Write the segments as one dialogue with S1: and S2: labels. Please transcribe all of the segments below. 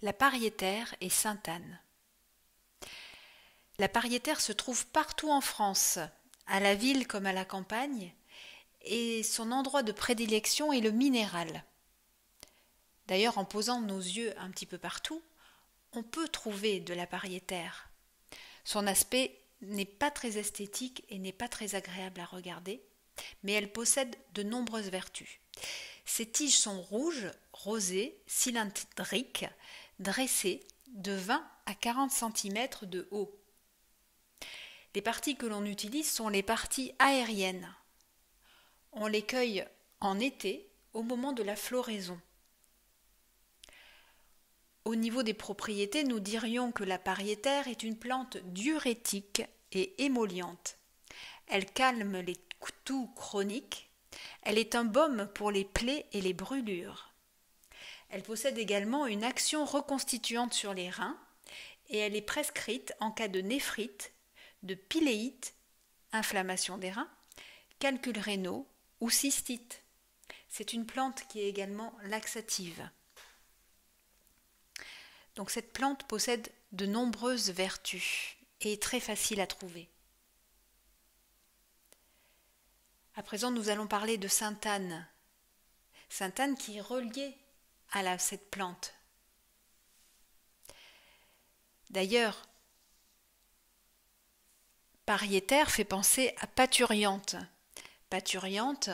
S1: La Pariétaire et Sainte-Anne. La Pariétaire se trouve partout en France, à la ville comme à la campagne, et son endroit de prédilection est le minéral. D'ailleurs, en posant nos yeux un petit peu partout, on peut trouver de la Pariétaire. Son aspect n'est pas très esthétique et n'est pas très agréable à regarder, mais elle possède de nombreuses vertus. Ses tiges sont rouges, rosées, cylindriques, dressées de 20 à 40 cm de haut. Les parties que l'on utilise sont les parties aériennes. On les cueille en été, au moment de la floraison. Au niveau des propriétés, nous dirions que la Pariétaire est une plante diurétique et émolliente. Elle calme les toux chroniques. Elle est un baume pour les plaies et les brûlures. Elle possède également une action reconstituante sur les reins et elle est prescrite en cas de néphrite, de pyléite, inflammation des reins, calculs rénaux ou cystite. C'est une plante qui est également laxative. Donc cette plante possède de nombreuses vertus et est très facile à trouver. À présent, nous allons parler de Sainte-Anne. Sainte-Anne qui est reliée à cette plante. D'ailleurs, Pariétaire fait penser à parturiente. Parturiente,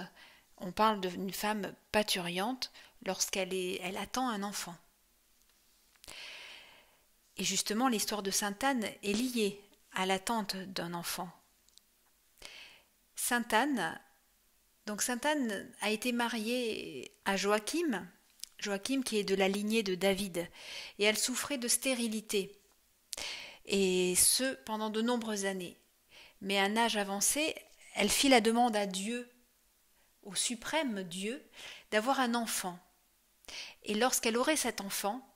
S1: on parle d'une femme parturiante lorsqu'elle attend un enfant. Et justement, l'histoire de Sainte-Anne est liée à l'attente d'un enfant. Sainte-Anne a été mariée à Joachim qui est de la lignée de David, et elle souffrait de stérilité, et ce pendant de nombreuses années. Mais à un âge avancé, elle fit la demande à Dieu, au suprême Dieu, d'avoir un enfant. Et lorsqu'elle aurait cet enfant,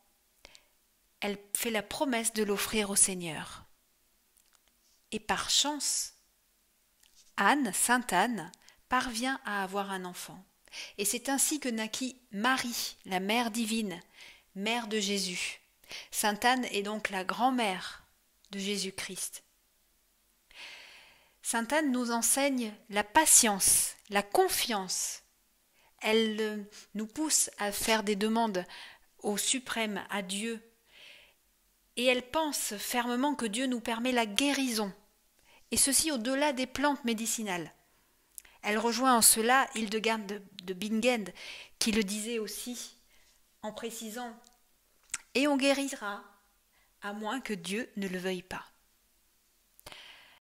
S1: elle fait la promesse de l'offrir au Seigneur. Et par chance, Sainte-Anne, parvient à avoir un enfant. Et c'est ainsi que naquit Marie, la Mère divine, mère de Jésus. Sainte-Anne est donc la grand-mère de Jésus-Christ. Sainte-Anne nous enseigne la patience, la confiance. Elle nous pousse à faire des demandes au suprême, à Dieu. Et elle pense fermement que Dieu nous permet la guérison, et ceci au-delà des plantes médicinales. Elle rejoint en cela Hildegarde de Bingen, qui le disait aussi, en précisant « Et on guérira, à moins que Dieu ne le veuille pas ».